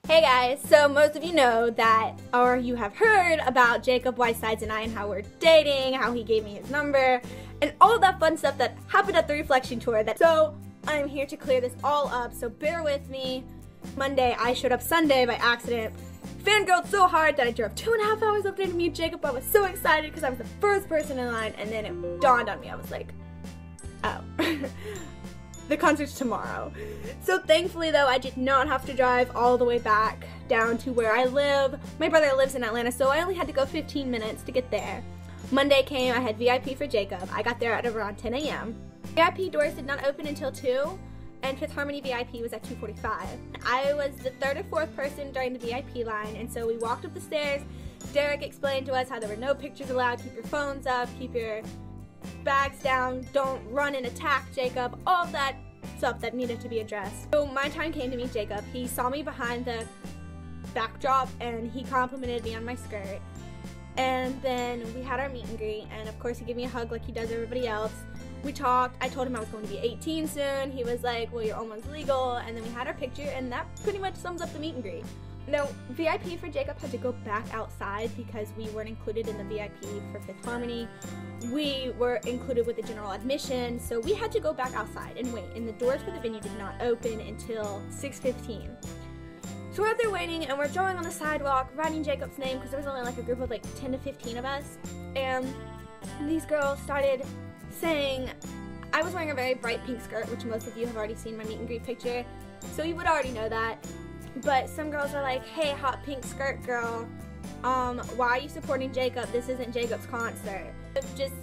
Hey guys, so most of you know that, or you have heard about Jacob Whitesides and I and how we're dating, how he gave me his number, and all of that fun stuff that happened at the reflection tour. So I'm here to clear this all up, so bear with me. Monday, I showed up Sunday by accident, fangirled so hard that I drove 2.5 hours up there to meet Jacob. I was so excited because I was the first person in line, and then it dawned on me. I was like, oh. The concert's tomorrow. So thankfully though, I did not have to drive all the way back down to where I live. My brother lives in Atlanta, so I only had to go 15 minutes to get there. Monday came, I had VIP for Jacob. I got there at around 10 a.m. VIP doors did not open until 2, and Fifth Harmony VIP was at 2:45. I was the third or fourth person during the VIP line, and so we walked up the stairs. Derek explained to us how there were no pictures allowed, keep your phones up, keep your bags down, don't run and attack Jacob, all of that stuff that needed to be addressed. So my time came to meet Jacob. He saw me behind the backdrop and he complimented me on my skirt. And then we had our meet and greet, and of course he gave me a hug like he does everybody else. We talked. I told him I was going to be 18 soon. He was like, well, you're almost legal. And then we had our picture, and that pretty much sums up the meet and greet. No, VIP for Jacob had to go back outside because we weren't included in the VIP for Fifth Harmony. We were included with the general admission, so we had to go back outside and wait, and the doors for the venue did not open until 6:15. So we're out there waiting, and we're drawing on the sidewalk, writing Jacob's name, because there was only like a group of like 10 to 15 of us, and these girls started saying, I was wearing a very bright pink skirt, which most of you have already seen my meet and greet picture, so you would already know that. But some girls are like, hey, hot pink skirt girl, why are you supporting Jacob? This isn't Jacob's concert. Just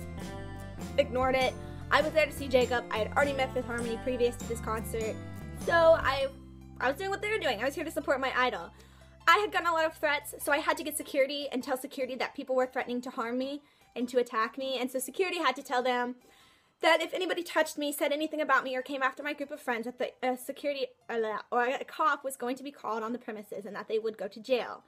ignored it. I was there to see Jacob. I had already met Fifth Harmony previous to this concert. So I was doing what they were doing. I was here to support my idol. I had gotten a lot of threats, so I had to get security and tell security that people were threatening to harm me and to attack me. And so security had to tell them that if anybody touched me, said anything about me, or came after my group of friends, that the security or a cop was going to be called on the premises and that they would go to jail.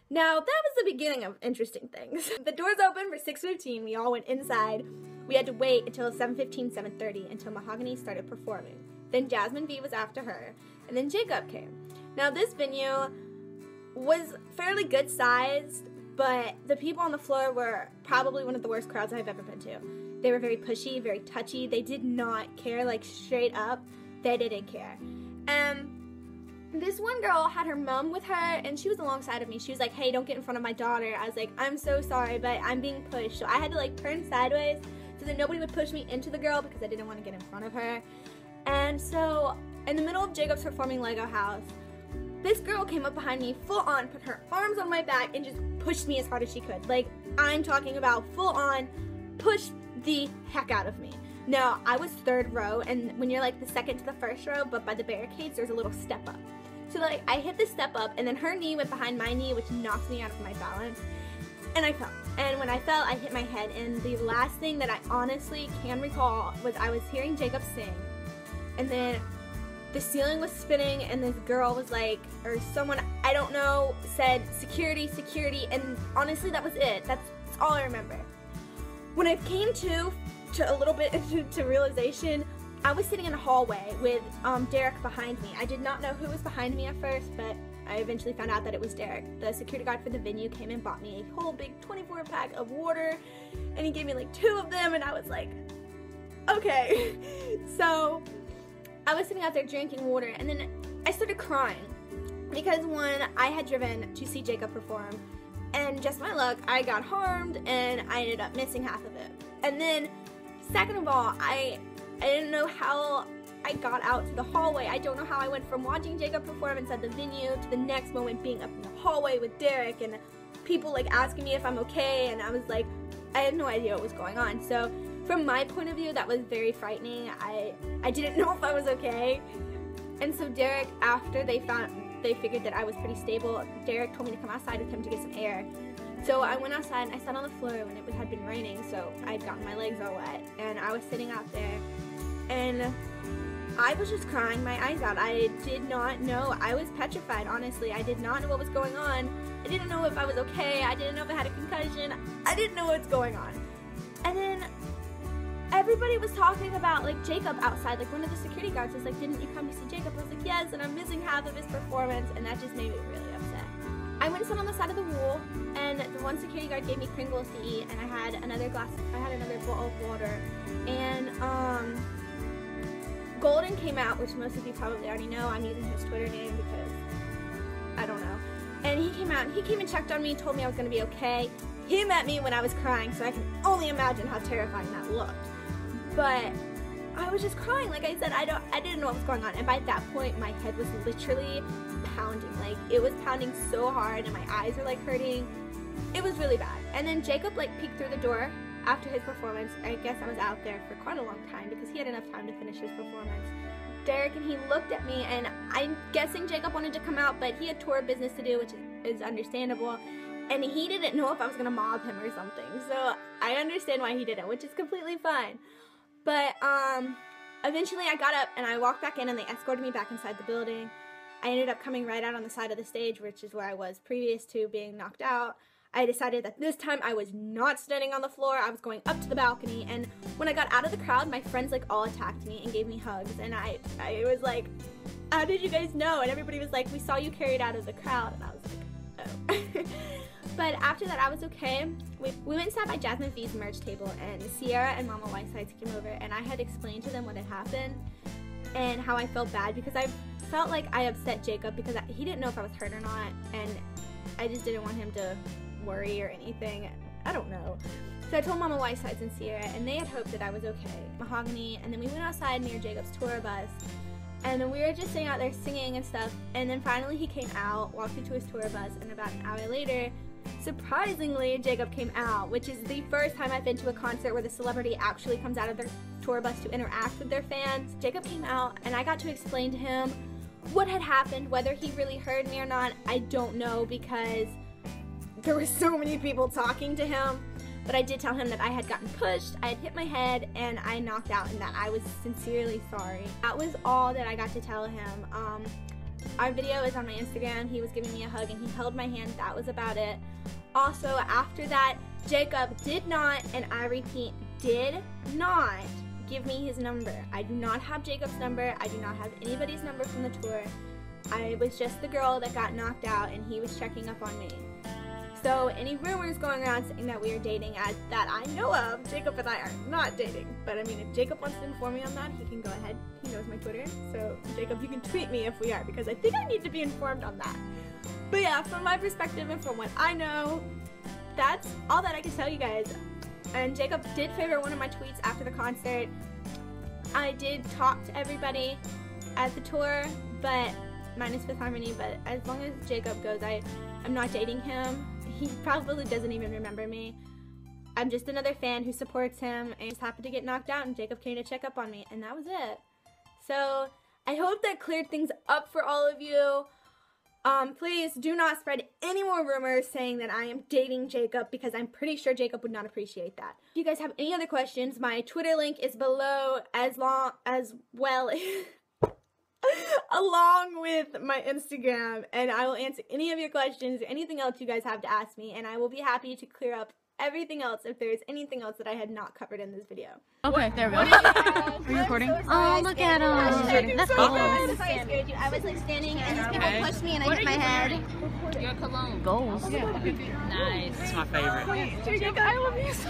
Now, that was the beginning of interesting things. The doors opened for 6:15. We all went inside. We had to wait until 7:15, 7:30 until Mahogany started performing. Then Jasmine V was after her, and then Jacob came. Now, this venue was fairly good sized, but the people on the floor were probably one of the worst crowds I've ever been to. They were very pushy, very touchy. They did not care, like straight up, they didn't care. This one girl had her mom with her, and she was alongside of me. She was like, hey, don't get in front of my daughter. I was like, I'm so sorry, but I'm being pushed. So I had to like turn sideways so that nobody would push me into the girl because I didn't want to get in front of her. And so in the middle of Jacob's performing Lego House, this girl came up behind me full on, put her arms on my back, and just pushed me as hard as she could. Like, I'm talking about full on, push the heck out of me. Now, I was third row, and when you're like the second to the first row, but by the barricades, there's a little step up. So like, I hit the step up, and then her knee went behind my knee, which knocked me out of my balance, and I fell. And when I fell, I hit my head, and the last thing that I honestly can recall was I was hearing Jacob sing, and then the ceiling was spinning, and this girl was like, or someone, I don't know, said, security, security, and honestly, that was it. That's all I remember. When I came to a little bit to realization, I was sitting in a hallway with Derek behind me. I did not know who was behind me at first, but I eventually found out that it was Derek. The security guard for the venue came and bought me a whole big 24-pack of water, and he gave me like 2 of them, and I was like, okay. So I was sitting out there drinking water, and then I started crying because one, I had driven to see Jacob perform, and just my luck, I got harmed, and I ended up missing half of it. And then, second of all, I didn't know how I got out to the hallway. I don't know how I went from watching Jacob perform inside the venue to the next moment being up in the hallway with Derek, and people like asking me if I'm okay, and I was like, I had no idea what was going on. So, from my point of view, that was very frightening. I didn't know if I was okay. And so Derek, after they figured that I was pretty stable, Derek told me to come outside with him to get some air. So I went outside and I sat on the floor when it had been raining, so I'd gotten my legs all wet. And I was sitting out there, and I was just crying my eyes out. I did not know. I was petrified, honestly. I did not know what was going on. I didn't know if I was okay. I didn't know if I had a concussion. I didn't know what's going on. And then everybody was talking about like Jacob outside. Like one of the security guards was like, didn't you come to see Jacob? I was like, yes, and I'm missing half of his performance, and that just made me really upset. I went and sat on the side of the wall, and the one security guard gave me Pringles to eat, and I had another bowl of water, and Golden came out, which most of you probably already know. I'm using his Twitter name because I don't know. And he came out, and he came and checked on me, told me I was going to be okay. He met me when I was crying, so I can only imagine how terrifying that looked. But I was just crying. Like I said, I didn't know what was going on. And by that point, my head was literally pounding. Like, it was pounding so hard, and my eyes were like hurting. It was really bad. And then Jacob like peeked through the door after his performance. I guess I was out there for quite a long time because he had enough time to finish his performance. Derek and he looked at me, and I'm guessing Jacob wanted to come out, but he had tour business to do, which is understandable. And he didn't know if I was gonna mob him or something. So I understand why he didn't, which is completely fine. But eventually I got up and I walked back in, and they escorted me back inside the building. I ended up coming right out on the side of the stage, which is where I was previous to being knocked out. I decided that this time I was not standing on the floor. I was going up to the balcony, and when I got out of the crowd, my friends like all attacked me and gave me hugs, and I was like, how did you guys know? And everybody was like, we saw you carried out of the crowd, and I was like, oh. But after that, I was okay. We went and sat by Jasmine V's merch table, and Sierra and Mama Whitesides came over, and I had explained to them what had happened and how I felt bad because I felt like I upset Jacob because he didn't know if I was hurt or not, and I just didn't want him to worry or anything. I don't know. So I told Mama Whitesides and Sierra, and they had hoped that I was okay. Mahogany, and then we went outside near Jacob's tour bus, and then we were just sitting out there singing and stuff, and then finally he came out, walked into his tour bus, and about an hour later, surprisingly, Jacob came out, which is the first time I've been to a concert where the celebrity actually comes out of their tour bus to interact with their fans. Jacob came out, and I got to explain to him what had happened. Whether he really heard me or not, I don't know, because there were so many people talking to him. But I did tell him that I had gotten pushed, I had hit my head, and I knocked out, and that I was sincerely sorry. That was all that I got to tell him. Our video is on my Instagram. He was giving me a hug, and he held my hand. That was about it. Also, after that, Jacob did not, and I repeat, did not give me his number. I do not have Jacob's number. I do not have anybody's number from the tour. I was just the girl that got knocked out, and he was checking up on me. So any rumors going around saying that we are dating, that I know of, Jacob and I are not dating. But I mean, if Jacob wants to inform me on that, he can go ahead. He knows my Twitter. So Jacob, you can tweet me if we are, because I think I need to be informed on that. But yeah, from my perspective and from what I know, that's all that I can tell you guys. And Jacob did favor one of my tweets after the concert. I did talk to everybody at the tour, but minus Fifth Harmony, but as long as Jacob goes, I'm not dating him. He probably doesn't even remember me. I'm just another fan who supports him, and just happened to get knocked out, and Jacob came to check up on me, and that was it. So I hope that cleared things up for all of you. Please do not spread any more rumors saying that I am dating Jacob, because I'm pretty sure Jacob would not appreciate that. If you guys have any other questions, my Twitter link is below, along with my Instagram, and I will answer any of your questions or anything else you guys have to ask me, and I will be happy to clear up everything else if there's anything else that I had not covered in this video. Okay, there we go. Are you recording? Oh, look at him. That's cool. I was like standing, and these people pushed me, and I hit my head. Your cologne. Goals. Nice. It's my favorite. I love you so